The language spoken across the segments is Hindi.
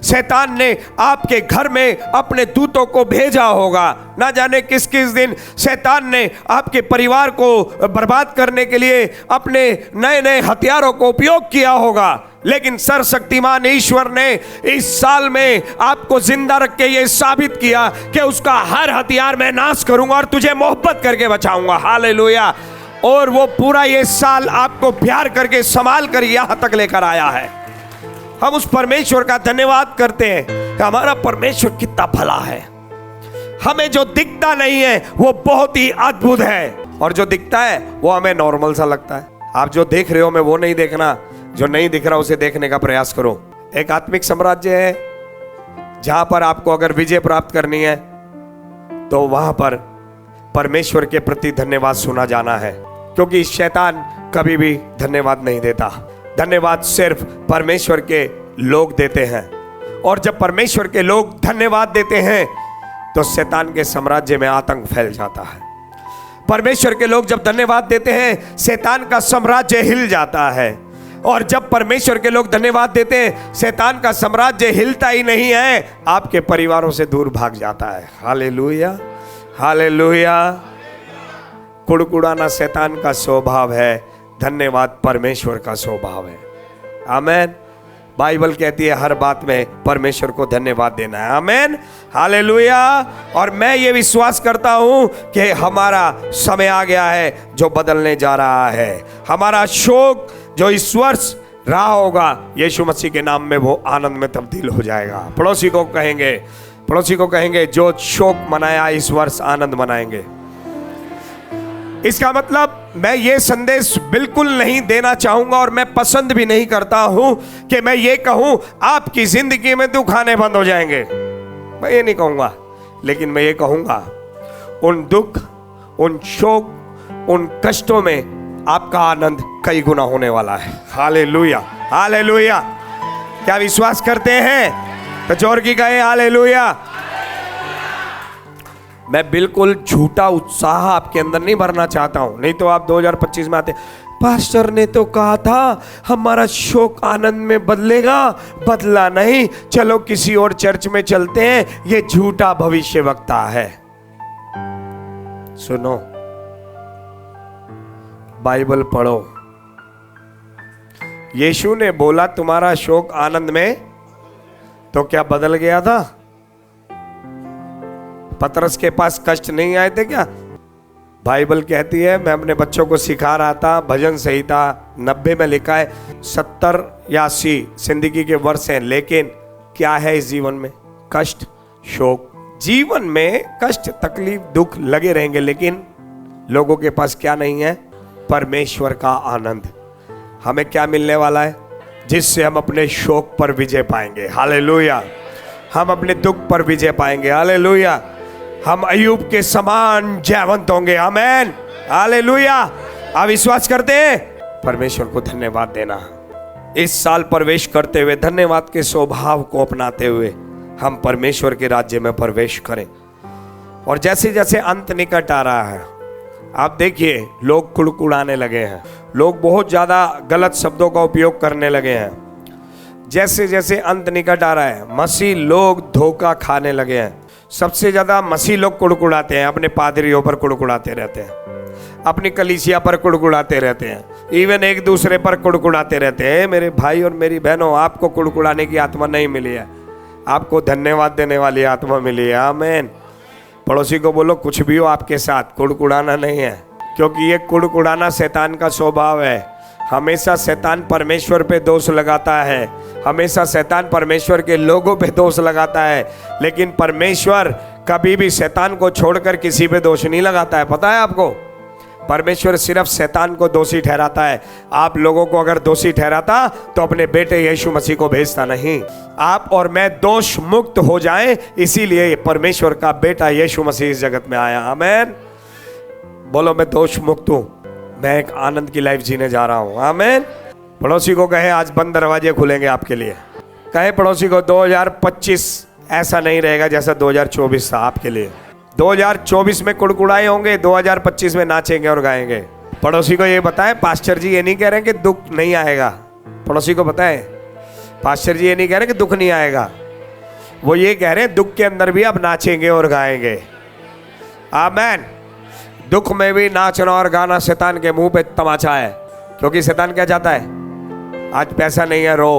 शैतान ने आपके घर में अपने दूतों को भेजा होगा। ना जाने किस किस दिन शैतान ने आपके परिवार को बर्बाद करने के लिए अपने नए नए हथियारों को उपयोग किया होगा, लेकिन सर्वशक्तिमान ईश्वर ने इस साल में आपको जिंदा रख के ये साबित किया कि उसका हर हथियार मैं नाश करूंगा और तुझे मोहब्बत करके बचाऊंगा। हालेलुया। और वो पूरा ये साल आपको प्यार करके संभाल कर यहां तक लेकर आया है। हम उस परमेश्वर का धन्यवाद करते हैं कि हमारा परमेश्वर कितना भला है। हमें जो दिखता नहीं है वो बहुत ही अद्भुत है, और जो दिखता है वो हमें नॉर्मल सा लगता है। आप जो देख रहे हो मैं वो नहीं देखना, जो नहीं दिख रहा उसे देखने का प्रयास करो। एक आत्मिक साम्राज्य है जहां पर आपको अगर विजय प्राप्त करनी है तो वहां पर परमेश्वर के प्रति धन्यवाद सुना जाना है, क्योंकि शैतान कभी भी धन्यवाद नहीं देता। धन्यवाद सिर्फ परमेश्वर के लोग देते हैं, और जब परमेश्वर के लोग धन्यवाद देते हैं तो शैतान के साम्राज्य में आतंक फैल जाता है। परमेश्वर के लोग जब धन्यवाद देते हैं शैतान का साम्राज्य हिल जाता है, और जब परमेश्वर के लोग धन्यवाद देते हैं शैतान का साम्राज्य हिलता ही नहीं है, आपके परिवारों से दूर भाग जाता है। Hallelujah, hallelujah. कुड़कुड़ाना शैतान का स्वभाव है, धन्यवाद परमेश्वर का स्वभाव है। आमेन। बाइबल कहती है हर बात में परमेश्वर को धन्यवाद देना है। आमेन, हालेलुया। और मैं ये विश्वास करता हूं कि हमारा समय आ गया है जो बदलने जा रहा है। हमारा शोक जो इस वर्ष रहा होगा यीशु मसीह के नाम में वो आनंद में तब्दील हो जाएगा। पड़ोसी को कहेंगे जो शोक मनाया इस वर्ष आनंद मनाएंगे। इसका मतलब मैं ये संदेश बिल्कुल नहीं देना चाहूंगा, और मैं पसंद भी नहीं करता हूं कि मैं ये कहूं आपकी जिंदगी में दुख आने बंद हो जाएंगे। मैं ये नहीं कहूंगा, लेकिन मैं ये कहूंगा उन दुख, उन शोक, उन कष्टों में आपका आनंद कई गुना होने वाला है। Hallelujah, hallelujah. क्या विश्वास करते हैं? तो जोर की कहे हालेलुया। मैं बिल्कुल झूठा उत्साह आपके अंदर नहीं भरना चाहता हूं, नहीं तो आप 2025 में आते पास्टर ने तो कहा था हमारा शोक आनंद में बदलेगा, बदला नहीं, चलो किसी और चर्च में चलते हैं, ये झूठा भविष्यवक्ता है। सुनो, बाइबल पढ़ो। यीशु ने बोला तुम्हारा शोक आनंद में, तो क्या बदल गया था? पतरस के पास कष्ट नहीं आए थे क्या? बाइबल कहती है, मैं अपने बच्चों को सिखा रहा था, भजन संहिता 90 में लिखा है 70 या 80 जिंदगी के वर्ष हैं, लेकिन क्या है इस जीवन में? कष्ट, शोक। जीवन में कष्ट, तकलीफ, दुख लगे रहेंगे, लेकिन लोगों के पास क्या नहीं है? परमेश्वर का आनंद। हमें क्या मिलने वाला है? जिससे हम अपने शोक पर विजय पाएंगे। हालेलुया। हम अपने दुख पर विजय पाएंगे। हालेलुया। हम अय्यूब के समान जयवंत होंगे। आमेन, हालेलुया। आप विश्वास करते हैं? परमेश्वर को धन्यवाद देना। इस साल प्रवेश करते हुए धन्यवाद के स्वभाव को अपनाते हुए हम परमेश्वर के राज्य में प्रवेश करें। और जैसे जैसे अंत निकट आ रहा है, आप देखिए लोग कुड़कुड़ाने लगे हैं, लोग बहुत ज्यादा गलत शब्दों का उपयोग करने लगे हैं। जैसे जैसे अंत निकट आ रहा है, मसीह लोग धोखा खाने लगे हैं। सबसे ज्यादा मसीह लोग कुड़कुड़ाते हैं, अपने पादरियों पर कुड़कुड़ाते रहते हैं, अपनी कलीसिया पर कुड़कुड़ाते रहते हैं, इवन एक दूसरे पर कुड़कुड़ाते रहते हैं। मेरे भाई और मेरी बहनों, आपको कुड़कुड़ाने की आत्मा नहीं मिली है, आपको धन्यवाद देने वाली आत्मा मिली है। आमीन। पड़ोसी को बोलो कुछ भी हो आपके साथ, कुड़कुड़ाना नहीं है, क्योंकि ये कुड़कुड़ाना शैतान का स्वभाव है। हमेशा शैतान परमेश्वर पे दोष लगाता है, हमेशा शैतान परमेश्वर के लोगों पे दोष लगाता है, लेकिन परमेश्वर कभी भी शैतान को छोड़कर किसी पे दोष नहीं लगाता है। पता है आपको? परमेश्वर सिर्फ शैतान को दोषी ठहराता है। आप लोगों को अगर दोषी ठहराता तो अपने बेटे यीशु मसीह को भेजता नहीं। आप और मैं दोष मुक्त हो जाएं, इसीलिए परमेश्वर का बेटा यीशु मसीह इस जगत में आया। आमीन। बोलो मैं दोष मुक्त हूं, मैं एक आनंद की लाइफ जीने जा रहा हूं। आमीन। पड़ोसी को कहे आज बंद दरवाजे खुलेंगे आपके लिए। कहे पड़ोसी को 2025 ऐसा नहीं रहेगा जैसा 2024 था आपके लिए। 2024 में कुड़कुड़ाए होंगे, 2025 में नाचेंगे और गाएंगे। पड़ोसी को ये बताएं, पास्टर जी ये नहीं कह रहे कि दुख नहीं आएगा। पड़ोसी को बताएं, पास्टर जी ये नहीं कह रहे कि दुख नहीं आएगा, वो ये कह रहे हैं दुख के अंदर भी अब नाचेंगे और गाएंगे। आमेन। दुख में भी नाचना और गाना शैतान के मुंह पे तमाचा है, क्योंकि शैतान क्या चाहता है? आज पैसा नहीं है रो,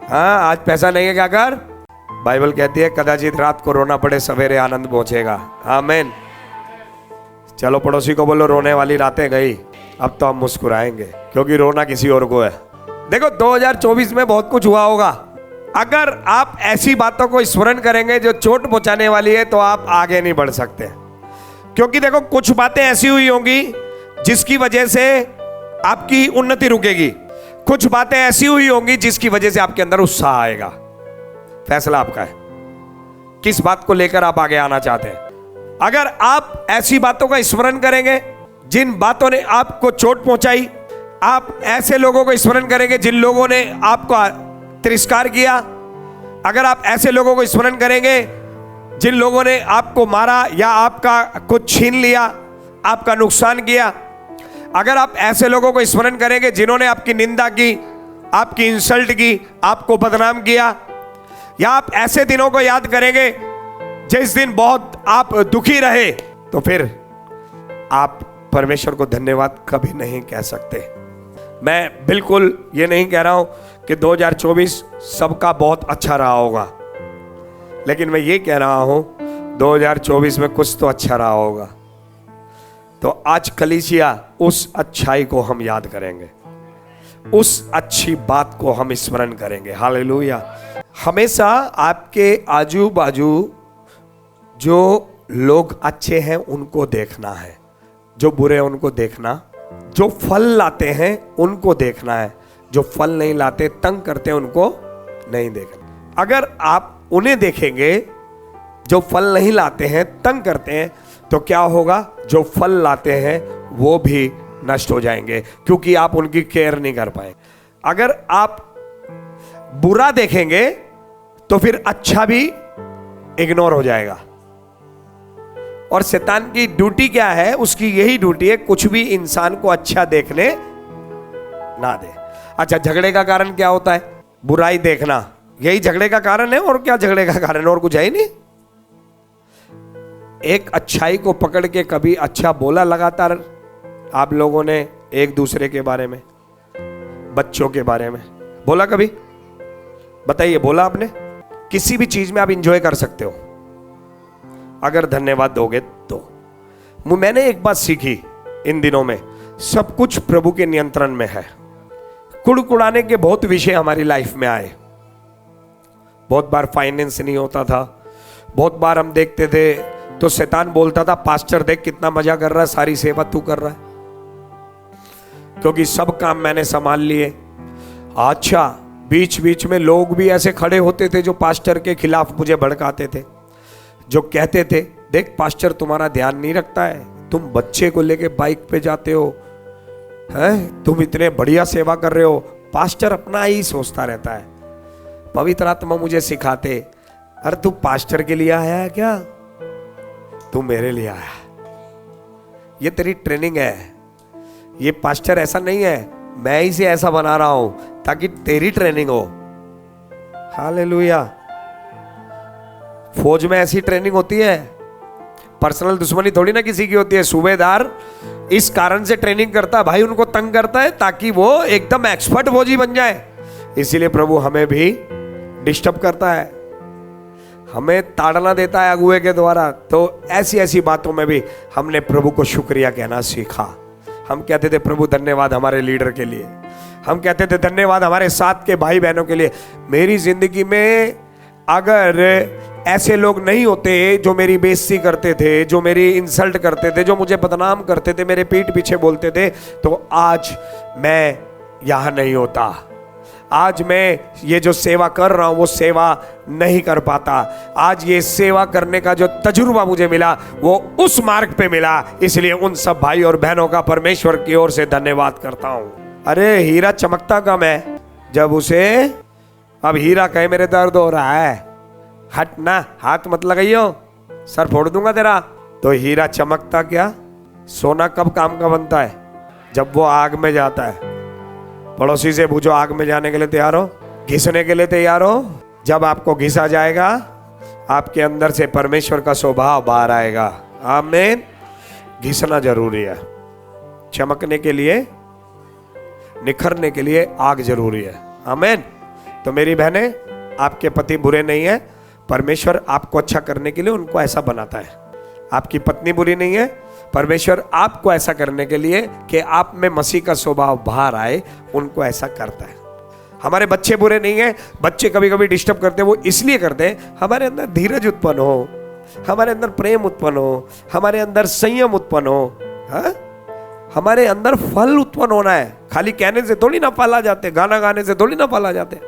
हाँ आज पैसा नहीं है क्या कर? बाइबल कहती है कदाचित रात को रोना पड़े सवेरे आनंद पहुंचेगा। आमीन। चलो पड़ोसी को बोलो रोने वाली रातें गई, अब तो हम मुस्कुराएंगे, क्योंकि रोना किसी और को है। देखो 2024 में बहुत कुछ हुआ होगा। अगर आप ऐसी बातों को स्मरण करेंगे जो चोट पहुंचाने वाली है तो आप आगे नहीं बढ़ सकते, क्योंकि देखो कुछ बातें ऐसी हुई होंगी जिसकी वजह से आपकी उन्नति रुकेगी, कुछ बातें ऐसी हुई होंगी जिसकी वजह से आपके अंदर उत्साह आएगा। फैसला आपका है किस बात को लेकर आप आगे आना चाहते हैं। अगर आप ऐसी बातों का स्मरण करेंगे जिन बातों ने आपको चोट पहुंचाई, आप ऐसे लोगों को स्मरण करेंगे जिन लोगों ने आपको तिरस्कार किया, अगर आप ऐसे लोगों को स्मरण करेंगे जिन लोगों ने आपको मारा या आपका कुछ छीन लिया, आपका नुकसान किया, अगर आप ऐसे लोगों को स्मरण करेंगे जिन्होंने आपकी निंदा की, आपकी इंसल्ट की, आपको बदनाम किया, या आप ऐसे दिनों को याद करेंगे जिस दिन बहुत आप दुखी रहे, तो फिर आप परमेश्वर को धन्यवाद कभी नहीं कह सकते। मैं बिल्कुल ये नहीं कह रहा हूं कि 2024 सबका बहुत अच्छा रहा होगा, लेकिन मैं ये कह रहा हूं 2024 में कुछ तो अच्छा रहा होगा। तो आज कलीसिया उस अच्छाई को हम याद करेंगे, उस अच्छी बात को हम स्मरण करेंगे। हालेलुया। हमेशा आपके आजू बाजू जो लोग अच्छे हैं उनको देखना है, जो बुरे हैं उनको देखना, जो फल लाते हैं उनको देखना है, जो फल नहीं लाते तंग करते हैं उनको नहीं देखना। अगर आप उन्हें देखेंगे जो फल नहीं लाते हैं, तंग करते हैं, तो क्या होगा? जो फल लाते हैं वो भी नष्ट हो जाएंगे, क्योंकि आप उनकी केयर नहीं कर पाए। अगर आप बुरा देखेंगे तो फिर अच्छा भी इग्नोर हो जाएगा। और शैतान की ड्यूटी क्या है? उसकी यही ड्यूटी है कुछ भी इंसान को अच्छा देखने ना दे। अच्छा, झगड़े का कारण क्या होता है? बुराई देखना, यही झगड़े का कारण है। और क्या झगड़े का कारण? और कुछ है ही नहीं। एक अच्छाई को पकड़ के कभी अच्छा बोला लगातार आप लोगों ने एक दूसरे के बारे में, बच्चों के बारे में बोला कभी? बताइए, बोला आपने? किसी भी चीज में आप इंजॉय कर सकते हो अगर धन्यवाद दोगे तो। मैंने एक बात सीखी इन दिनों में, सब कुछ प्रभु के नियंत्रण में है। कुड़कुड़ाने के बहुत विषय हमारी लाइफ में आए। बहुत बार फाइनेंस नहीं होता था, बहुत बार हम देखते थे तो शैतान बोलता था पास्टर देख कितना मजा कर रहा है, सारी सेवा तू कर रहा है, क्योंकि सब काम मैंने संभाल लिए। अच्छा, बीच बीच में लोग भी ऐसे खड़े होते थे जो पास्टर के खिलाफ मुझे भड़काते थे, जो कहते थे देख पास्टर तुम्हारा ध्यान नहीं रखता है, तुम बच्चे को लेके बाइक पे जाते हो, हैं तुम इतने बढ़िया सेवा कर रहे हो। पास्टर अपना ही सोचता रहता है। पवित्र आत्मा मुझे सिखाते, अरे तू पास्टर के लिए आया है क्या? तू मेरे लिए आया, ये तेरी ट्रेनिंग है। ये पास्टर ऐसा नहीं है, मैं इसे ऐसा बना रहा हूं ताकि तेरी ट्रेनिंग हो। हालेलुया। फौज में ऐसी ट्रेनिंग होती है, पर्सनल दुश्मनी थोड़ी ना किसी की होती है। सूबेदार इस कारण से ट्रेनिंग करता है, भाई उनको तंग करता है ताकि वो एकदम एक्सपर्ट फौजी बन जाए। इसीलिए प्रभु हमें भी डिस्टर्ब करता है, हमें ताड़ना देता है अगुए के द्वारा। तो ऐसी ऐसी बातों में भी हमने प्रभु को शुक्रिया कहना सीखा। हम कहते थे प्रभु धन्यवाद हमारे लीडर के लिए, हम कहते थे धन्यवाद हमारे साथ के भाई बहनों के लिए। मेरी जिंदगी में अगर ऐसे लोग नहीं होते जो मेरी बेइज्जती करते थे, जो मेरी इंसल्ट करते थे, जो मुझे बदनाम करते थे, मेरे पीठ पीछे बोलते थे, तो आज मैं यहां नहीं होता। आज मैं ये जो सेवा कर रहा हूं वो सेवा नहीं कर पाता। आज ये सेवा करने का जो तजुर्बा मुझे मिला वो उस मार्ग पे मिला। इसलिए उन सब भाई और बहनों का परमेश्वर की ओर से धन्यवाद करता हूं। अरे हीरा चमकता कम है जब उसे, अब हीरा कहे मेरे दर्द हो रहा है, हट ना, हाथ मत लगाइयो, सर फोड़ दूंगा तेरा। तो हीरा चमकता क्या? सोना कब काम का बनता है? जब वो आग में जाता है। पड़ोसी से पूछो आग में जाने के लिए तैयार हो? घिसने के लिए तैयार हो? जब आपको घिसा जाएगा, आपके अंदर से परमेश्वर का स्वभाव बाहर आएगा। आमीन। घिसना जरूरी है। चमकने के लिए, निखरने के लिए आग जरूरी है। आमीन। तो मेरी बहनें, आपके पति बुरे नहीं है, परमेश्वर आपको अच्छा करने के लिए उनको ऐसा बनाता है। आपकी पत्नी बुरी नहीं है, परमेश्वर आपको ऐसा करने के लिए कि आप में मसीह का स्वभाव बाहर आए, उनको ऐसा करता है। हमारे बच्चे बुरे नहीं है, बच्चे कभी कभी डिस्टर्ब करते हैं, वो इसलिए करते हैं हमारे अंदर धीरज उत्पन्न हो, हमारे अंदर प्रेम उत्पन्न हो, हमारे अंदर संयम उत्पन्न हो। हाँ? हमारे अंदर फल उत्पन्न होना है। खाली कहने से थोड़ी ना पाला जाते, गाना गाने से थोड़ी ना पाला जाते।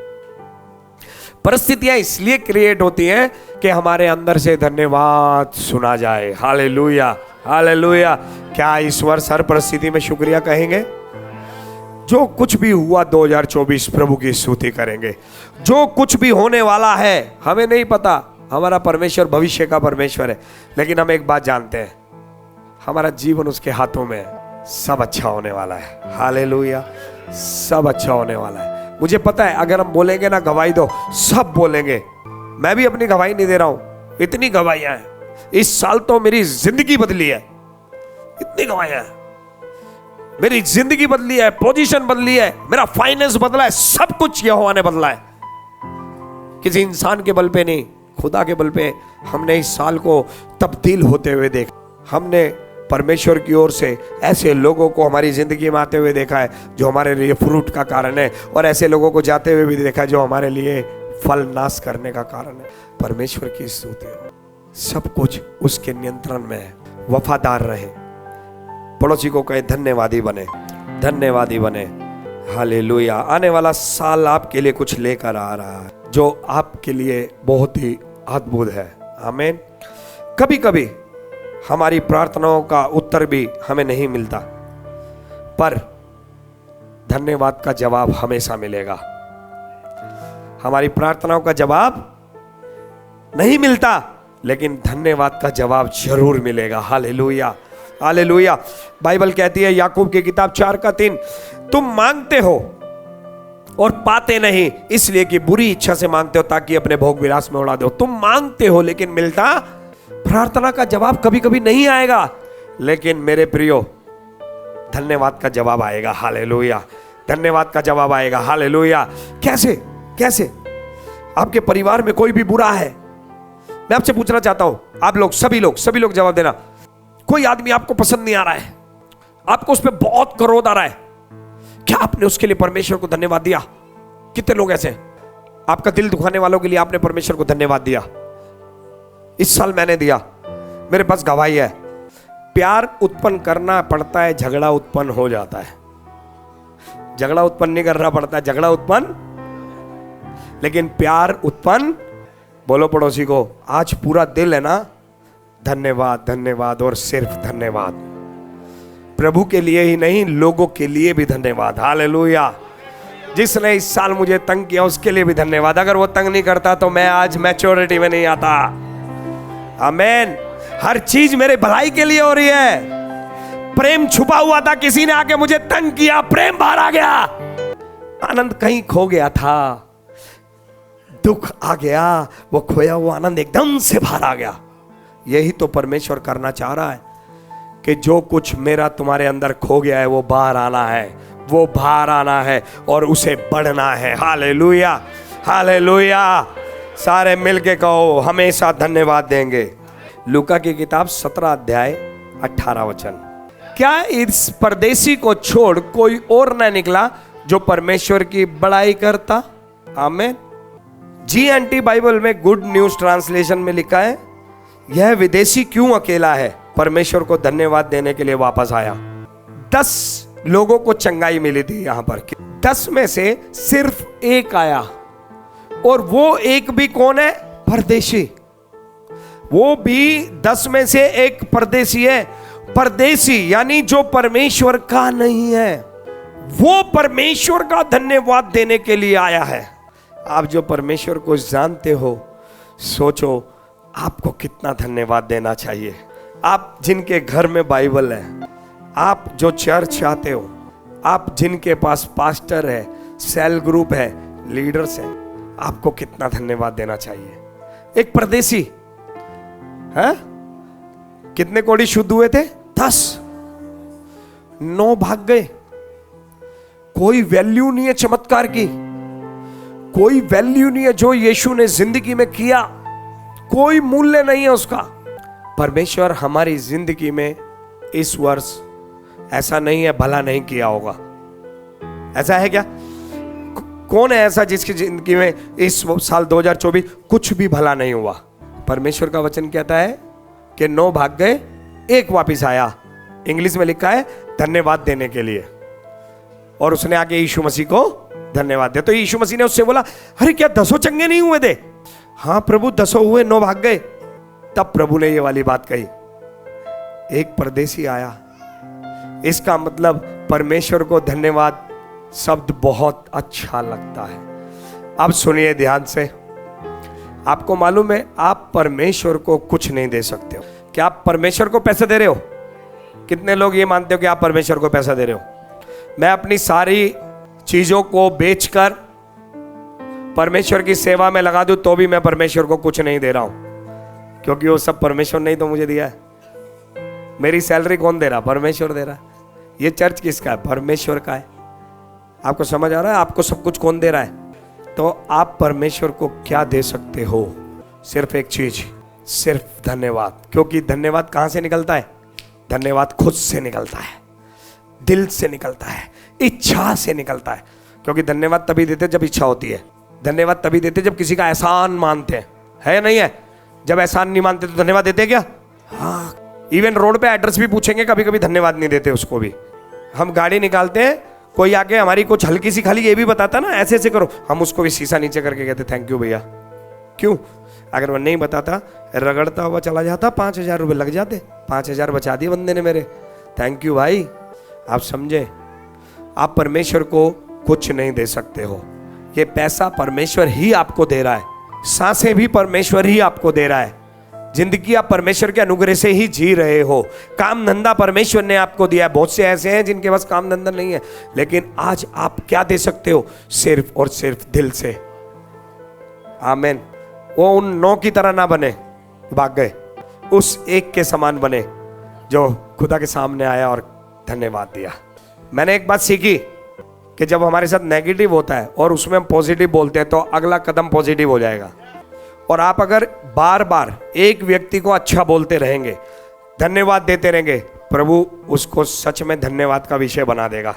परिस्थितियां इसलिए क्रिएट होती हैं कि हमारे अंदर से धन्यवाद सुना जाए। Hallelujah, hallelujah. क्या इस वर्ष हर परिस्थिति में शुक्रिया कहेंगे? जो कुछ भी हुआ 2024 प्रभु की स्तुति करेंगे। जो कुछ भी होने वाला है हमें नहीं पता, हमारा परमेश्वर भविष्य का परमेश्वर है, लेकिन हम एक बात जानते हैं, हमारा जीवन उसके हाथों में है। सब अच्छा होने वाला है। हालेलुया, सब अच्छा होने वाला है। मुझे पता है अगर हम बोलेंगे ना गवाही दो, सब बोलेंगे। मैं भी अपनी गवाही नहीं दे रहा हूं, इतनी गवाहियां हैं। इस साल तो मेरी जिंदगी बदली है, इतनी गवाहियां हैं। मेरी जिंदगी बदली है, पोजीशन बदली है, मेरा फाइनेंस बदला है, सब कुछ यहोवा ने बदला है। किसी इंसान के बल पे नहीं, खुदा के बल पे हमने इस साल को तब्दील होते हुए देखा। हमने परमेश्वर की ओर से ऐसे लोगों को हमारी जिंदगी में आते हुए देखा है जो हमारे लिए फ्रूट का कारण है, और ऐसे लोगों को जाते हुए भी देखा है जो हमारे लिए फल नाश करने का कारण है। परमेश्वर की स्तुति हो। सब कुछ उसके नियंत्रण में है। वफादार रहे। पड़ोसी को कहे धन्यवादी बने, धन्यवादी बने। हालेलुया। आने वाला साल आपके लिए कुछ लेकर आ रहा है जो आपके लिए बहुत ही अद्भुत है। आमीन। कभी कभी हमारी प्रार्थनाओं का उत्तर भी हमें नहीं मिलता, पर धन्यवाद का जवाब हमेशा मिलेगा। हमारी प्रार्थनाओं का जवाब नहीं मिलता, लेकिन धन्यवाद का जवाब जरूर मिलेगा। Hallelujah, hallelujah. बाइबल कहती है याकूब की किताब 4:3, तुम मांगते हो और पाते नहीं, इसलिए कि बुरी इच्छा से मांगते हो ताकि अपने भोग विलास में उड़ा दो। तुम मांगते हो लेकिन मिलता, प्रार्थना का जवाब कभी कभी नहीं आएगा, लेकिन मेरे प्रियो धन्यवाद का जवाब आएगा। हालेलुया, धन्यवाद का जवाब आएगा। हालेलुया। कैसे? कैसे? आपके परिवार में कोई भी बुरा है, मैं आपसे पूछना चाहता हूं, आप लोग सभी लोग जवाब देना। कोई आदमी आपको पसंद नहीं आ रहा है, आपको उस पर बहुत क्रोध आ रहा है, क्या आपने उसके लिए परमेश्वर को धन्यवाद दिया? कितने लोग ऐसे? आपका दिल दुखाने वालों के लिए आपने परमेश्वर को धन्यवाद दिया? इस साल मैंने दिया, मेरे पास गवाही है। प्यार उत्पन्न करना पड़ता है, झगड़ा उत्पन्न हो जाता है। झगड़ा उत्पन्न नहीं करना पड़ता, झगड़ा उत्पन्न, लेकिन प्यार उत्पन्न। बोलो पड़ोसी को, आज पूरा दिल है ना, धन्यवाद, धन्यवाद और सिर्फ धन्यवाद। प्रभु के लिए ही नहीं, लोगों के लिए भी धन्यवाद। हालेलुया। जिसने इस साल मुझे तंग किया उसके लिए भी धन्यवाद। अगर वो तंग नहीं करता तो मैं आज मैच्योरिटी में नहीं आता। आमीन। हर चीज मेरे भलाई के लिए हो रही है। प्रेम छुपा हुआ था, किसी ने आके मुझे तंग किया, प्रेम बाहर आ गया। आनंद कहीं खो गया था, दुख आ गया, वो खोया हुआ आनंद एकदम से बाहर आ गया। यही तो परमेश्वर करना चाह रहा है कि जो कुछ मेरा तुम्हारे अंदर खो गया है वो बाहर आना है, वो बाहर आना है और उसे बढ़ना है। Hallelujah, hallelujah. सारे मिलके कहो, हमेशा धन्यवाद देंगे। लूका की किताब 17 अध्याय 18 वचन। क्या इस परदेसी को छोड़ कोई और न निकला जो परमेश्वर की बड़ाई करता? आमीन। GNT बाइबल में गुड न्यूज ट्रांसलेशन में लिखा है, यह विदेशी क्यों अकेला है, परमेश्वर को धन्यवाद देने के लिए वापस आया। 10 लोगों को चंगाई मिली थी यहां पर, 10 में से सिर्फ एक आया, और वो एक भी कौन है? परदेशी। वो भी 10 में से एक परदेशी है। परदेशी यानी जो परमेश्वर का नहीं है, वो परमेश्वर का धन्यवाद देने के लिए आया है। आप जो परमेश्वर को जानते हो, सोचो आपको कितना धन्यवाद देना चाहिए। आप जिनके घर में बाइबल है, आप जो चर्च आते हो, आप जिनके पास पास्टर है, सेल ग्रुप है, लीडर्स हैं, आपको कितना धन्यवाद देना चाहिए। एक परदेसी है, कितने कौड़ी शुद्ध हुए थे? 10, 9 भाग गए। कोई वैल्यू नहीं है चमत्कार की, कोई वैल्यू नहीं है जो यीशु ने जिंदगी में किया, कोई मूल्य नहीं है उसका। परमेश्वर हमारी जिंदगी में इस वर्ष ऐसा नहीं है भला नहीं किया होगा। ऐसा है क्या? कौन है ऐसा जिसकी जिंदगी में इस साल 2024 कुछ भी भला नहीं हुआ? परमेश्वर का वचन कहता है कि 9 भाग गए, 1 वापिस आया। इंग्लिश में लिखा है धन्यवाद देने के लिए, और उसने आके यीशु मसीह को धन्यवाद दिया। तो यीशु मसीह ने उससे बोला, अरे क्या 10 चंगे नहीं हुए थे? हाँ प्रभु 10 हुए, 9 भाग गए। तब प्रभु ने ये वाली बात कही, एक परदेसी आया। इसका मतलब परमेश्वर को धन्यवाद शब्द बहुत अच्छा लगता है। अब सुनिए ध्यान से, आपको मालूम है आप परमेश्वर को कुछ नहीं दे सकते हो। क्या आप परमेश्वर को पैसे दे रहे हो? कितने लोग ये मानते हो कि आप परमेश्वर को पैसा दे रहे हो? मैं अपनी सारी चीजों को बेचकर परमेश्वर की सेवा में लगा दूं तो भी मैं परमेश्वर को कुछ नहीं दे रहा हूं, क्योंकि वो सब परमेश्वर ने ही तो मुझे दिया है। मेरी सैलरी कौन दे रहा? परमेश्वर दे रहा है। ये चर्च किसका है? परमेश्वर का है। आपको समझ आ रहा है? आपको सब कुछ कौन दे रहा है? तो आप परमेश्वर को क्या दे सकते हो? सिर्फ एक चीज, सिर्फ धन्यवाद। क्योंकि धन्यवाद कहां से निकलता है? धन्यवाद खुद से निकलता है, दिल से निकलता है, इच्छा से निकलता है। क्योंकि धन्यवाद तभी देते जब इच्छा होती है। धन्यवाद तभी देते जब किसी का एहसान मानते हैं, है या नहीं है? जब एहसान नहीं मानते तो धन्यवाद देते क्या? हाँ। इवन रोड पे एड्रेस भी पूछेंगे, कभी कभी धन्यवाद नहीं देते उसको भी। हम गाड़ी निकालते हैं, कोई आके हमारी कुछ हल्की सी खाली ये भी बताता ना, ऐसे ऐसे करो, हम उसको भी शीशा नीचे करके कहते थैंक यू भैया। क्यों? अगर वो नहीं बताता, रगड़ता हुआ चला जाता, 5,000 रुपये लग जाते। 5,000 बचा दिए बंदे ने मेरे, थैंक यू भाई। आप समझे? आप परमेश्वर को कुछ नहीं दे सकते हो। ये पैसा परमेश्वर ही आपको दे रहा है, सांसें भी परमेश्वर ही आपको दे रहा है, जिंदगी आप परमेश्वर के अनुग्रह से ही जी रहे हो। काम धंधा परमेश्वर ने आपको दिया है। बहुत से ऐसे हैं जिनके पास काम धंधा नहीं है, लेकिन आज आप क्या दे सकते हो? सिर्फ और सिर्फ दिल से। आमीन। वो उन 9 की तरह ना बने, भाग गए, उस एक के समान बने जो खुदा के सामने आया और धन्यवाद दिया। मैंने एक बात सीखी कि जब हमारे साथ नेगेटिव होता है और उसमें हम पॉजिटिव बोलते हैं तो अगला कदम पॉजिटिव हो जाएगा। और आप अगर बार बार एक व्यक्ति को अच्छा बोलते रहेंगे, धन्यवाद देते रहेंगे, प्रभु उसको सच में धन्यवाद का विषय बना देगा।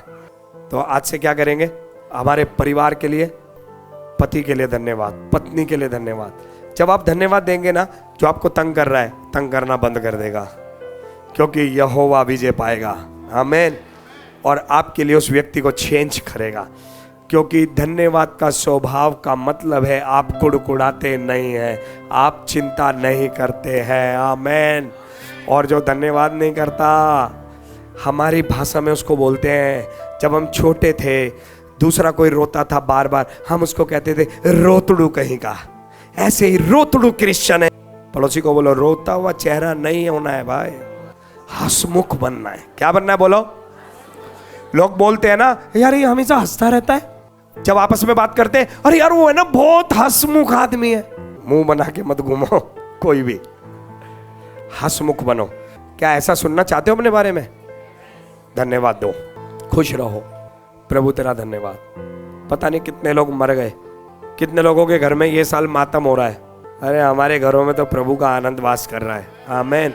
तो आज से क्या करेंगे? हमारे परिवार के लिए, पति के लिए धन्यवाद, पत्नी के लिए धन्यवाद। जब आप धन्यवाद देंगे ना, जो आपको तंग कर रहा है, तंग करना बंद कर देगा, क्योंकि यहोवा विजय पाएगा। आमीन। और आपके लिए उस व्यक्ति को चेंज करेगा, क्योंकि धन्यवाद का स्वभाव का मतलब है आप कुड़कुड़ाते नहीं हैं, आप चिंता नहीं करते हैं। आमीन। और जो धन्यवाद नहीं करता, हमारी भाषा में उसको बोलते हैं, जब हम छोटे थे दूसरा कोई रोता था बार बार, हम उसको कहते थे रोतड़ू कहीं का। ऐसे ही रोतड़ू क्रिश्चियन है। पड़ोसी को बोलो, रोता हुआ चेहरा नहीं होना है भाई, हंसमुख बनना है। क्या बनना है? बोलो। लोग बोलते हैं ना, यार ये हमेशा हंसता रहता है। जब आपस में बात करते हैं, अरे यार वो है ना बहुत हंसमुख आदमी है। मुंह बना के मत घूमो, कोई भी हंसमुख बनो। क्या ऐसा सुनना चाहते हो अपने बारे में? धन्यवाद दो, खुश रहो। प्रभु तेरा धन्यवाद। पता नहीं कितने लोग मर गए, कितने लोगों के घर में ये साल मातम हो रहा है। अरे हमारे घरों में तो प्रभु का आनंद वास कर रहा है। आमीन।